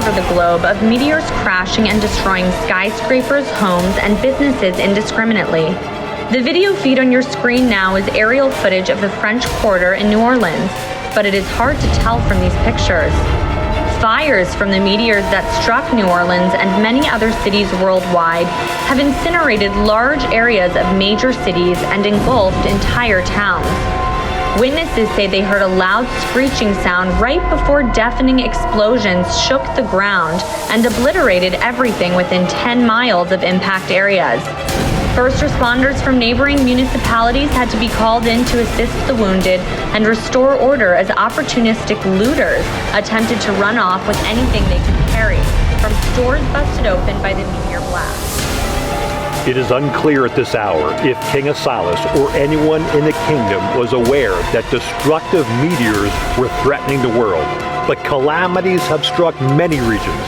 over the globe of meteors crashing and destroying skyscrapers, homes, and businesses indiscriminately. The video feed on your screen now is aerial footage of the French Quarter in New Orleans, but it is hard to tell from these pictures. Fires from the meteors that struck New Orleans and many other cities worldwide have incinerated large areas of major cities and engulfed entire towns. Witnesses say they heard a loud screeching sound right before deafening explosions shook the ground and obliterated everything within 10 miles of impact areas. First responders from neighboring municipalities had to be called in to assist the wounded and restore order as opportunistic looters attempted to run off with anything they could carry, from stores busted open by the meteor blast. It is unclear at this hour if King Asilas or anyone in the kingdom was aware that destructive meteors were threatening the world, but calamities have struck many regions.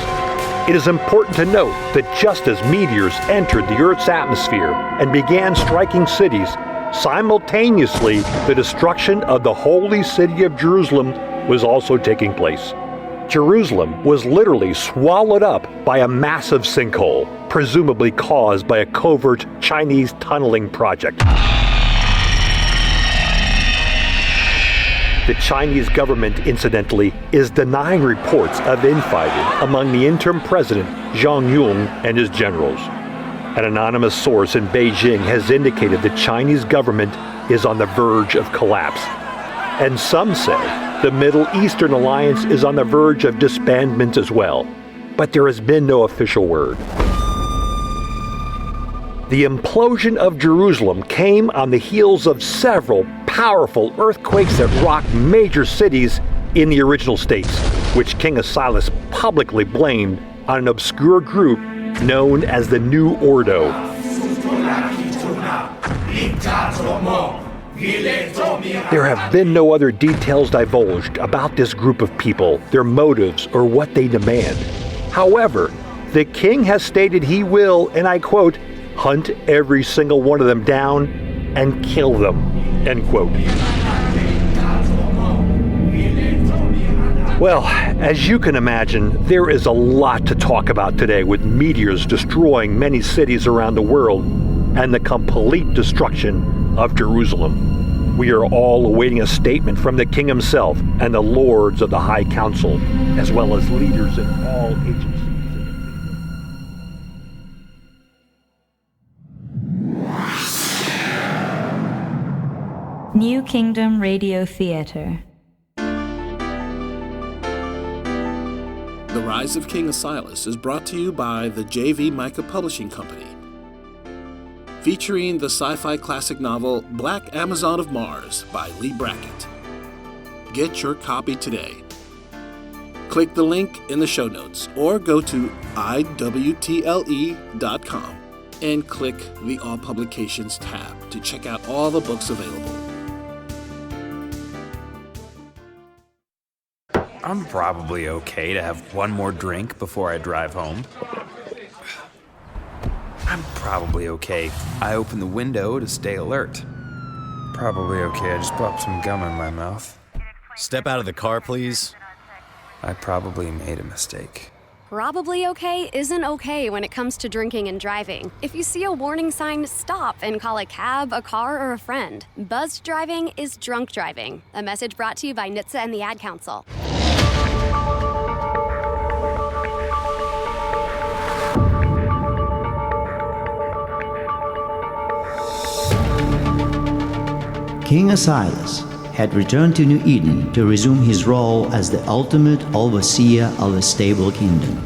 It is important to note that just as meteors entered the Earth's atmosphere and began striking cities, simultaneously the destruction of the holy city of Jerusalem was also taking place. Jerusalem was literally swallowed up by a massive sinkhole, presumably caused by a covert Chinese tunneling project. The Chinese government, incidentally, is denying reports of infighting among the interim president, Zhang Yun, and his generals. An anonymous source in Beijing has indicated the Chinese government is on the verge of collapse. And some say the Middle Eastern alliance is on the verge of disbandment as well. But there has been no official word. The implosion of Jerusalem came on the heels of several powerful earthquakes that rocked major cities in the original states, which King Asilas publicly blamed on an obscure group known as the New Ordo. There have been no other details divulged about this group of people, their motives, or what they demand. However, the king has stated he will, and I quote, hunt every single one of them down and kill them, end quote. Well, as you can imagine, there is a lot to talk about today with meteors destroying many cities around the world and the complete destruction of Jerusalem. We are all awaiting a statement from the king himself and the lords of the High Council, as well as leaders in all agencies. New Kingdom Radio Theater. The Rise of King Asilas is brought to you by the JV&x Publishing Company, featuring the sci-fi classic novel Black Amazon of Mars by Lee Brackett. Get your copy today. Click the link in the show notes or go to iwtle.com and click the All Publications tab to check out all the books available. I'm probably okay to have one more drink before I drive home. I'm probably okay. I open the window to stay alert. Probably okay. I just popped some gum in my mouth. Step out of the car, please. I probably made a mistake. Probably okay isn't okay when it comes to drinking and driving. If you see a warning sign, stop and call a cab, a car, or a friend. Buzzed driving is drunk driving. A message brought to you by NHTSA and the Ad Council. King Asilas had returned to New Eden to resume his role as the ultimate overseer of a stable kingdom.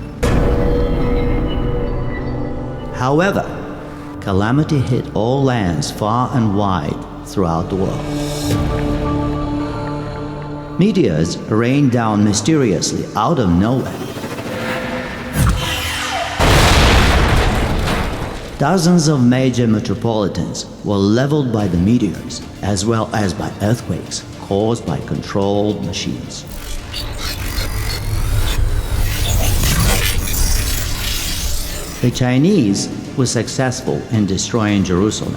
However, calamity hit all lands far and wide throughout the world. Meteors rained down mysteriously out of nowhere. Dozens of major metropolitans were leveled by the meteors, as well as by earthquakes caused by controlled machines. The Chinese were successful in destroying Jerusalem,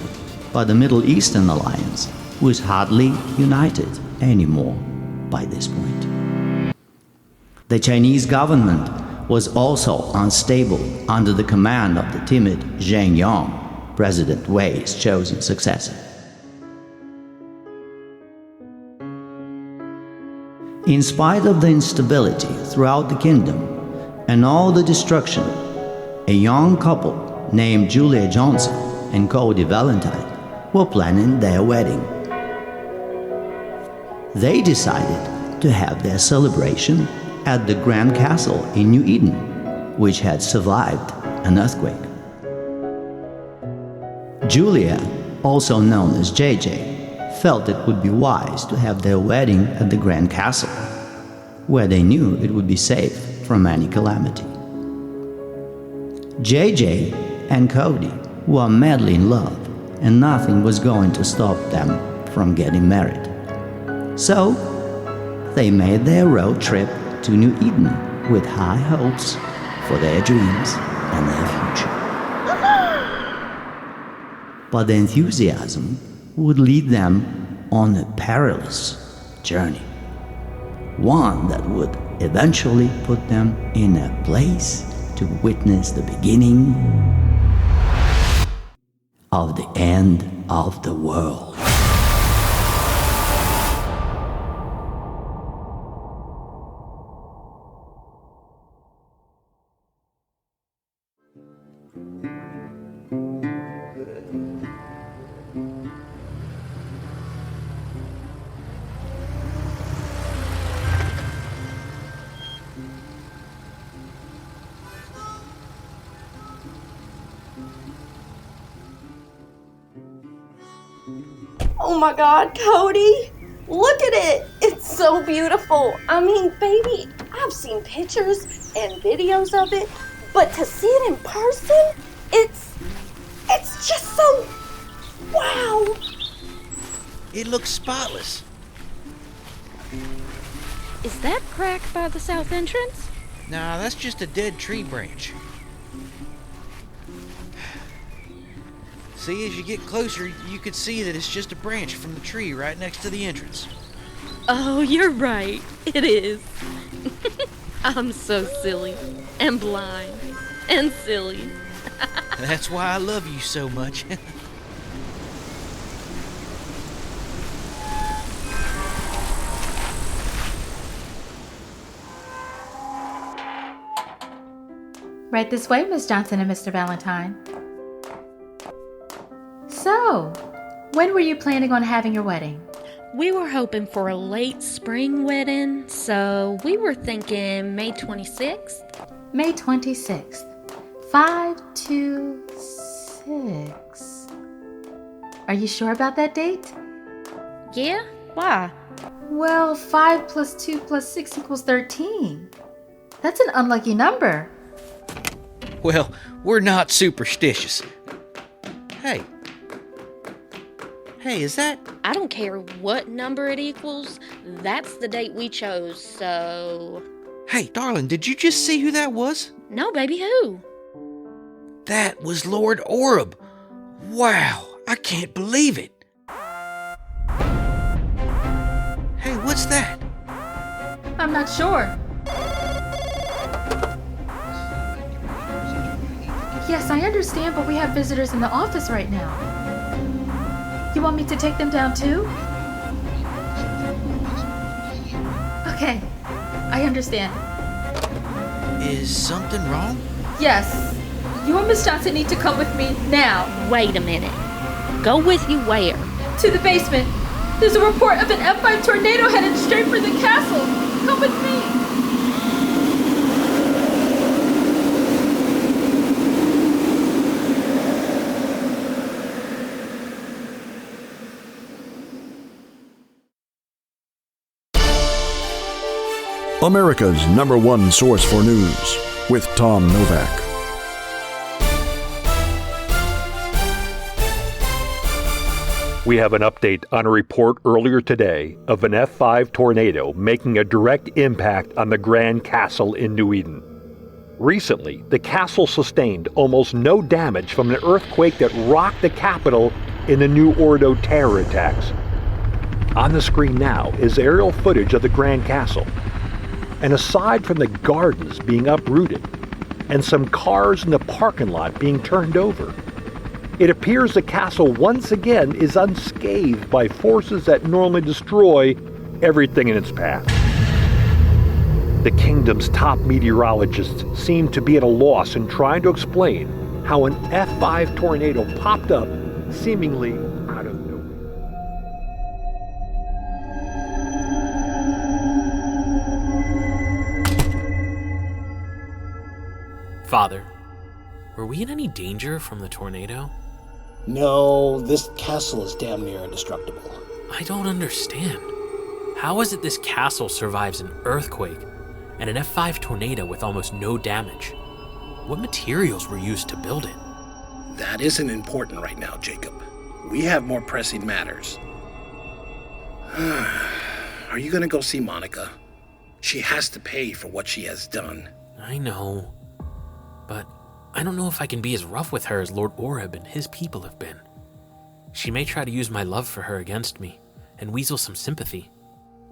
but the Middle Eastern alliance was hardly united anymore by this point. The Chinese government was also unstable under the command of the timid Zheng Yong, President Wei's chosen successor. In spite of the instability throughout the kingdom and all the destruction, a young couple named Julia Johnson and Cody Valentine were planning their wedding. They decided to have their celebration at the Grand Castle in New Eden, which had survived an earthquake. Julia, also known as JJ, felt it would be wise to have their wedding at the Grand Castle, where they knew it would be safe from any calamity. JJ and Cody were madly in love, and nothing was going to stop them from getting married. So, they made their road trip to New Eden with high hopes for their dreams and their future. But the enthusiasm would lead them on a perilous journey, one that would eventually put them in a place to witness the beginning of the end of the world. Oh my God, Cody! Look at it! It's so beautiful! I mean, baby, I've seen pictures and videos of it, but to see it in person, it's just so... wow! It looks spotless. Is that crack by the south entrance? Nah, that's just a dead tree branch. See, as you get closer, you could see that it's just a branch from the tree right next to the entrance. Oh, you're right. It is. I'm so silly and blind and silly. That's why I love you so much. Right this way, Miss Johnson and Mr. Valentine. So, when were you planning on having your wedding? We were hoping for a late spring wedding, so we were thinking May 26th. May 26th. 526. Are you sure about that date? Yeah? Why? Well, 5 plus 2 plus 6 equals 13. That's an unlucky number. Well, we're not superstitious. Hey, is that... I don't care what number it equals. That's the date we chose, so... Hey, darling, did you just see who that was? No, baby, who? That was Lord Oreb. Wow, I can't believe it. Hey, what's that? I'm not sure. Yes, I understand, but we have visitors in the office right now. You want me to take them down too? Okay, I understand. Is something wrong? Yes. You and Miss Johnson need to come with me now. Wait a minute. Go with you where? To the basement. There's a report of an F5 tornado headed straight for the castle. Come with me. America's #1 source for news, with Tom Novak. We have an update on a report earlier today of an F5 tornado making a direct impact on the Grand Castle in New Eden. Recently, the castle sustained almost no damage from an earthquake that rocked the capital in the New Ordo terror attacks. On the screen now is aerial footage of the Grand Castle. And aside from the gardens being uprooted and some cars in the parking lot being turned over, it appears the castle once again is unscathed by forces that normally destroy everything in its path. The kingdom's top meteorologists seem to be at a loss in trying to explain how an F5 tornado popped up seemingly out of nowhere. Father, were we in any danger from the tornado? No, this castle is damn near indestructible. I don't understand. How is it this castle survives an earthquake and an F5 tornado with almost no damage? What materials were used to build it? That isn't important right now, Jacob. We have more pressing matters. Are you going to go see Monica? She has to pay for what she has done. I know, but I don't know if I can be as rough with her as Lord Oreb and his people have been. She may try to use my love for her against me and weasel some sympathy.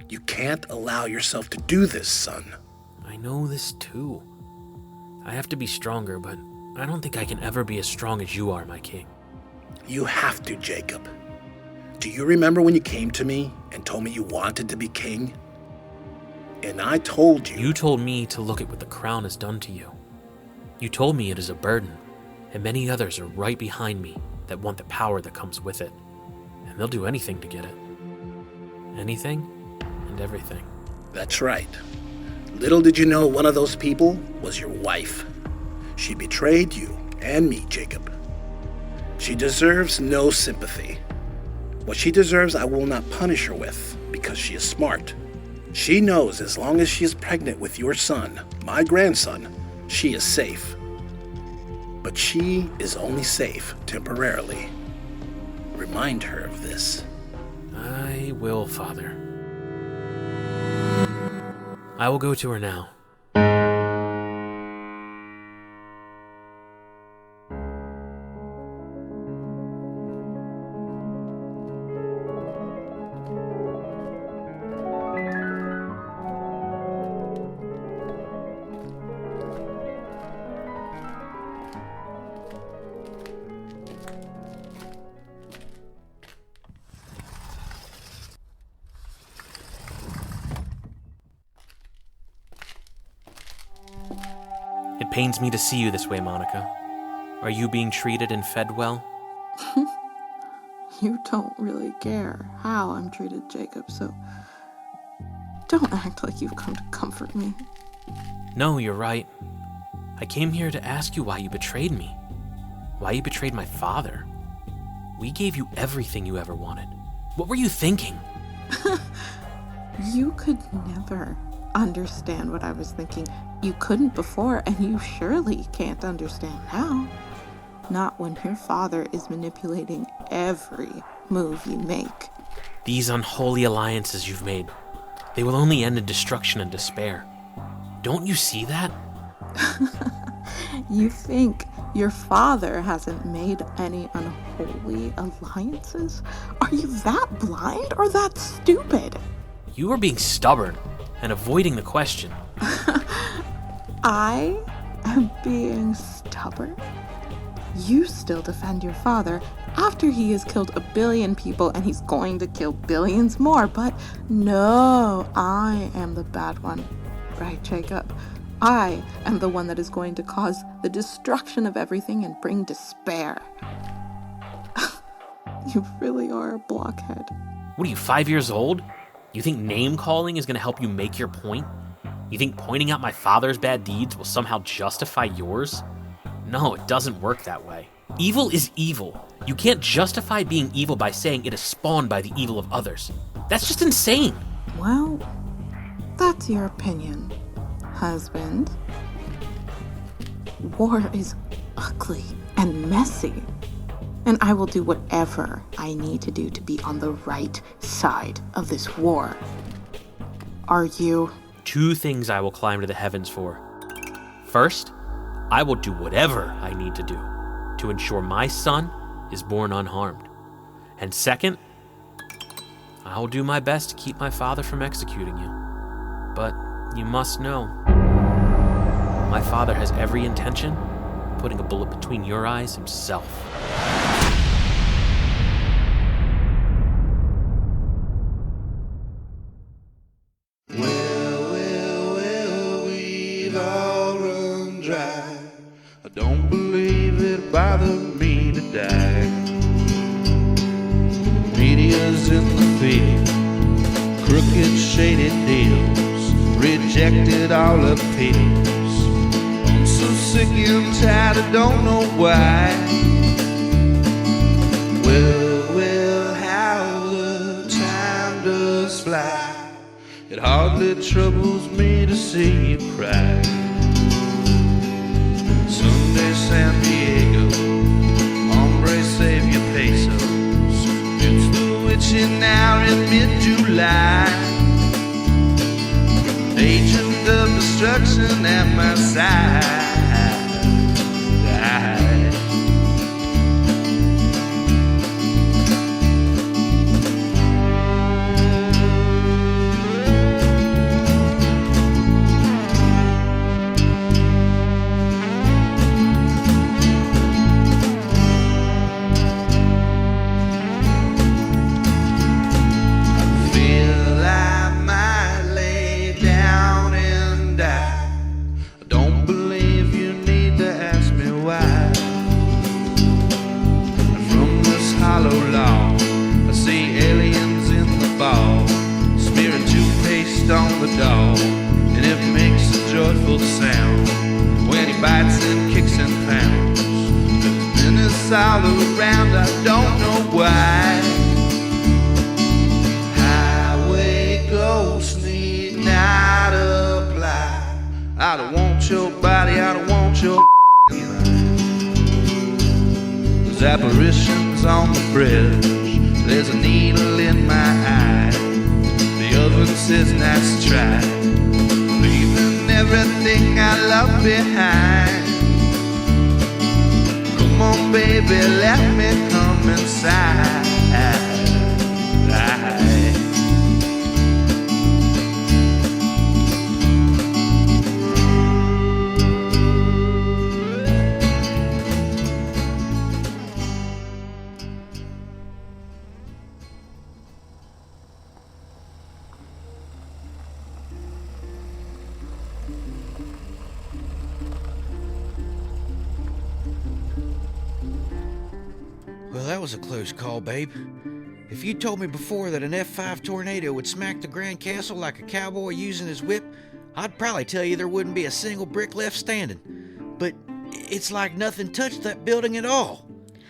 You can't allow yourself to do this, son. I know this too. I have to be stronger, but I don't think I can ever be as strong as you are, my king. You have to, Jacob. Do you remember when you came to me and told me you wanted to be king? And I told you... You told me to look at what the crown has done to you. You told me it is a burden, and many others are right behind me that want the power that comes with it. And they'll do anything to get it. Anything and everything. That's right. Little did you know one of those people was your wife. She betrayed you and me, Jacob. She deserves no sympathy. What she deserves I will not punish her with, because she is smart. She knows as long as she is pregnant with your son, my grandson, she is safe. But she is only safe temporarily. Remind her of this. I will, Father. I will go to her now. It pains me to see you this way, Monica. Are you being treated and fed well? You don't really care how I'm treated, Jacob, so don't act like you've come to comfort me. No, you're right. I came here to ask you why you betrayed me. Why you betrayed my father. We gave you everything you ever wanted. What were you thinking? You could never understand what I was thinking. You couldn't before, and you surely can't understand now. Not when your father is manipulating every move you make. These unholy alliances you've made, they will only end in destruction and despair. Don't you see that? You think your father hasn't made any unholy alliances? Are you that blind or that stupid? You are being stubborn and avoiding the question. I am being stubborn? You still defend your father after he has killed 1 billion people and he's going to kill billions more, but no, I am the bad one. Right, Jacob? I am the one that is going to cause the destruction of everything and bring despair. You really are a blockhead. What are you, 5 years old? You think name-calling is going to help you make your point? You think pointing out my father's bad deeds will somehow justify yours? No, it doesn't work that way. Evil is evil. You can't justify being evil by saying it is spawned by the evil of others. That's just insane. Well, that's your opinion, husband. War is ugly and messy, and I will do whatever I need to do to be on the right side of this war. Are you? 2 things I will climb to the heavens for. First, I will do whatever I need to do to ensure my son is born unharmed. And second, I'll do my best to keep my father from executing you. But You must know. My father has every intention of putting a bullet between your eyes himself. Well, we've all run dry. I don't believe it bothered me to die. Meteors in the field, crooked, shady deals, rejected all appeals. I'm so sick and tired, I don't know why. Well, how the time does fly. It hardly troubles me to see you cry. Sunday, San Diego, hombre, save your pesos. It's the witching hour in mid-July. Agent of destruction at my side. On the dog, and it makes a joyful sound when he bites and kicks and pounds. There's menace all around, I don't know why. Highway ghosts need not apply. I don't want your body, I don't want your mind. There's apparitions on the bridge, there's a needle in my eye. The oven says nice try, leaving everything I love behind. Come on, baby, let me come inside. Well, that was a close call, babe. If you told me before that an F5 tornado would smack the Grand Castle like a cowboy using his whip, I'd probably tell you there wouldn't be a single brick left standing. But it's like nothing touched that building at all.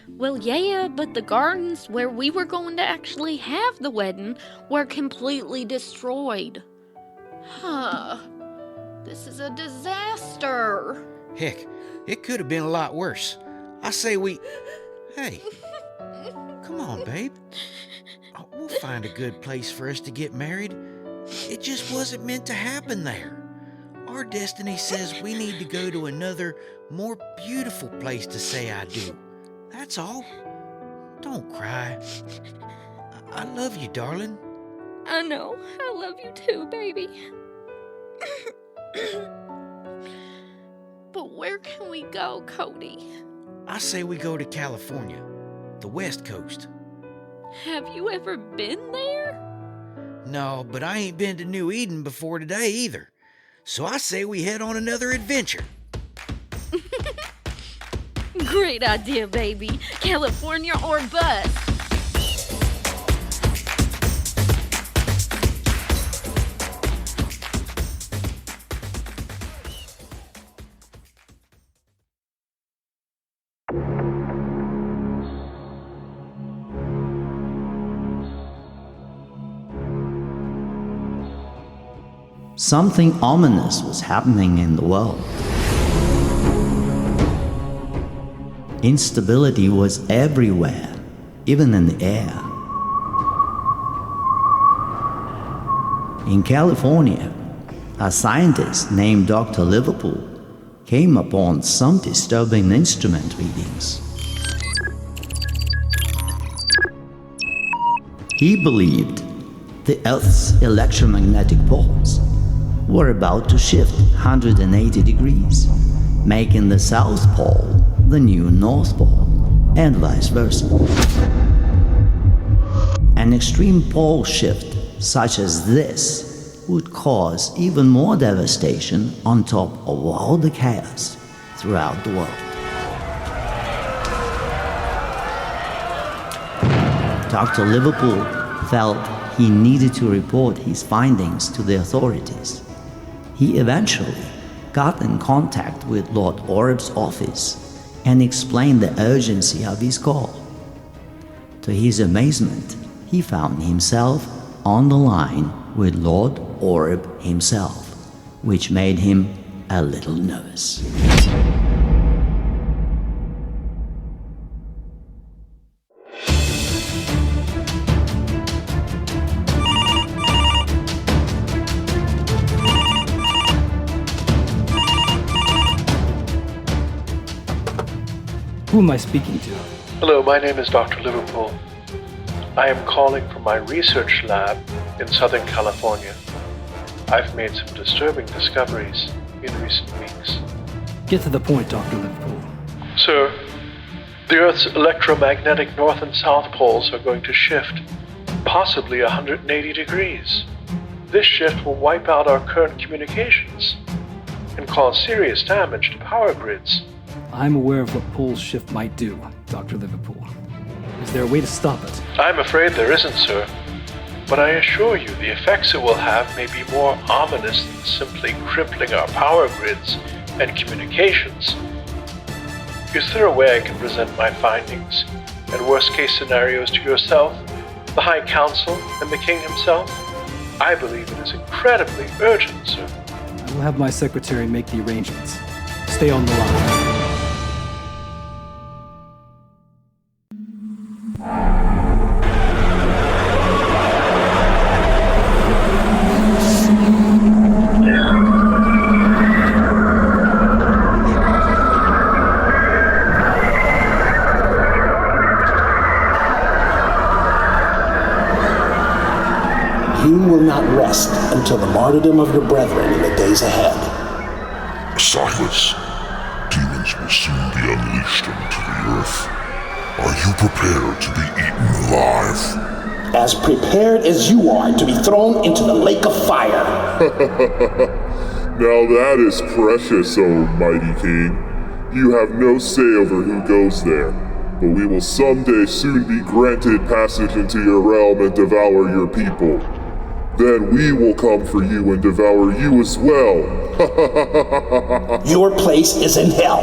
Well, yeah, but the gardens where we were going to actually have the wedding were completely destroyed. This is a disaster. Heck, it could have been a lot worse. I say we... Hey, come on, babe. We'll find a good place for us to get married. It just wasn't meant to happen there. Our destiny says we need to go to another, more beautiful place to say I do. That's all. Don't cry. I love you, darling. I know. I love you too, baby. But where can we go, Cody? I say we go to California, the West Coast. Have you ever been there? No, but I ain't been to New Eden before today either. So I say we head on another adventure. Great idea, baby. California or bust. Something ominous was happening in the world. Instability was everywhere, even in the air. In California, a scientist named Dr. Liverpool came upon some disturbing instrument readings. He believed the Earth's electromagnetic poles were about to shift 180 degrees, making the South Pole the new North Pole, and vice versa. An extreme pole shift such as this would cause even more devastation on top of all the chaos throughout the world. Dr. Liverpool felt he needed to report his findings to the authorities. He eventually got in contact with Lord Oreb's office and explained the urgency of his call. To his amazement, he found himself on the line with Lord Oreb himself, which made him a little nervous. Who am I speaking to? Hello, my name is Dr. Liverpool. I am calling from my research lab in Southern California. I've made some disturbing discoveries in recent weeks. Get to the point, Dr. Liverpool. Sir, the Earth's electromagnetic north and south poles are going to shift, possibly 180 degrees. This shift will wipe out our current communications and cause serious damage to power grids. I'm aware of what pole shift might do, Dr. Liverpool. Is there a way to stop it? I'm afraid there isn't, sir. But I assure you the effects it will have may be more ominous than simply crippling our power grids and communications. Is there a way I can present my findings and worst-case scenarios to yourself, the High Council, and the King himself? I believe it is incredibly urgent, sir. I will have my secretary make the arrangements. Stay on the line. You will not rest until the martyrdom of your brethren in the days ahead. Silas, demons will soon be unleashed onto the earth. Are you prepared to be eaten alive? As prepared as you are to be thrown into the lake of fire. Now that is precious, O mighty king. You have no say over who goes there, but we will someday soon be granted passage into your realm and devour your people. Then we will come for you and devour you as well. Your place is in hell.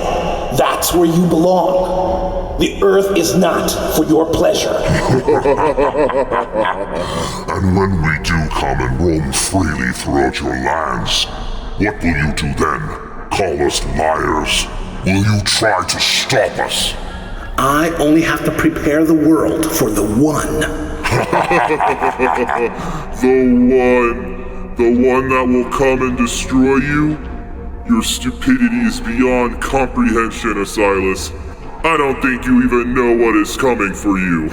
That's where you belong. The earth is not for your pleasure. And when we do come and roam freely throughout your lands, what will you do then? Call us liars? Will you try to stop us? I only have to prepare the world for the one. The one that will come and destroy you? Your stupidity is beyond comprehension, Asilas. I don't think you even know what is coming for you.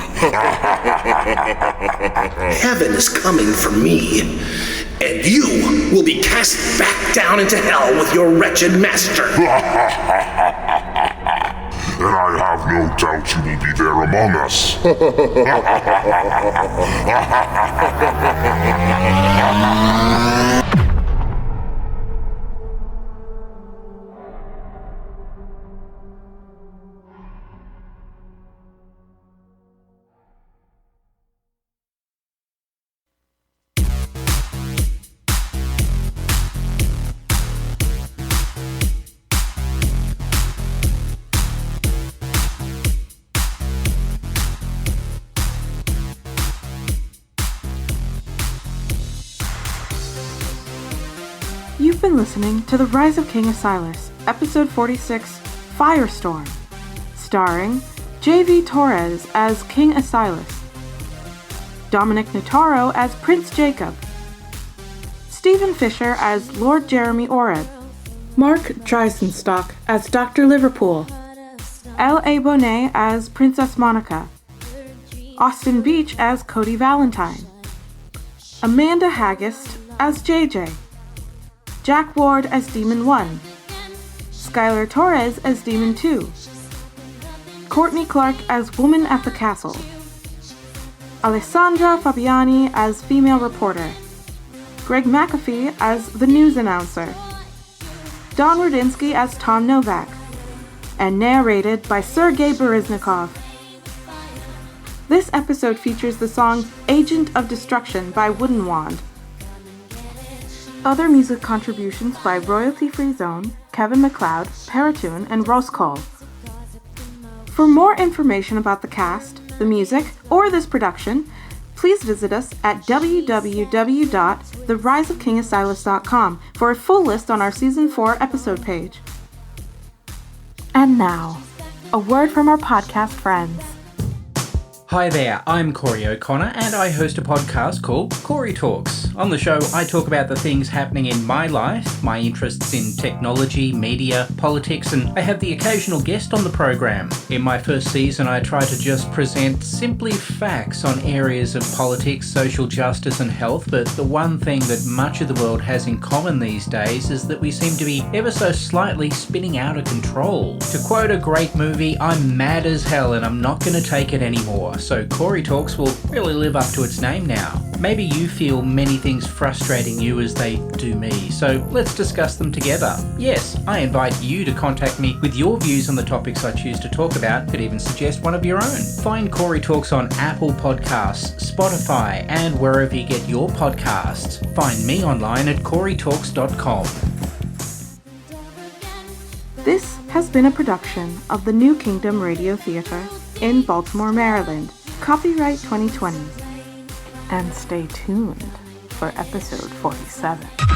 Heaven is coming for me, and you will be cast back down into hell with your wretched master. And I have no doubt you will be there among us. You've been listening to The Rise of King Asilas, Episode 46, Firestorm, starring JV Torres as King Asilas, Dominic Nataro as Prince Jacob, Stephen Fisher as Lord Jeremy Oreb, Mark Dreisenstock as Dr. Liverpool, L.A. Bonet as Princess Monica, Austin Beach as Cody Valentine, Amanda Haggist as JJ, Jack Ward as Demon 1, Skylar Torres as Demon 2, Courtney Clark as Woman at the Castle, Alessandra Fabiani as Female Reporter, Greg McAfee as the News Announcer, Don Rudinsky as Tom Novak, and narrated by Sergei Bereznikov. This episode features the song Agent of Destruction by Wooden Wand. Other music contributions by Royalty Free Zone, Kevin MacLeod, Paratune, and Roskol. For more information about the cast, the music, or this production, please visit us at www.theriseofkingasilas.com for a full list on our Season 4 episode page. And now, a word from our podcast friends. Hi there, I'm Corey O'Connor and I host a podcast called Corey Talks. On the show, I talk about the things happening in my life, my interests in technology, media, politics, and I have the occasional guest on the program. In my first season, I try to just present simply facts on areas of politics, social justice, and health, but the one thing that much of the world has in common these days is that we seem to be ever so slightly spinning out of control. To quote a great movie, I'm mad as hell and I'm not going to take it anymore. So Corey Talks will really live up to its name now. Maybe you feel many things frustrating you as they do me, so let's discuss them together. Yes, I invite you to contact me with your views on the topics I choose to talk about, could even suggest one of your own. Find Corey Talks on Apple Podcasts, Spotify, and wherever you get your podcasts. Find me online at coreytalks.com. This has been a production of the New Kingdom Radio Theater in Baltimore, Maryland. Copyright 2020. And stay tuned for episode 47.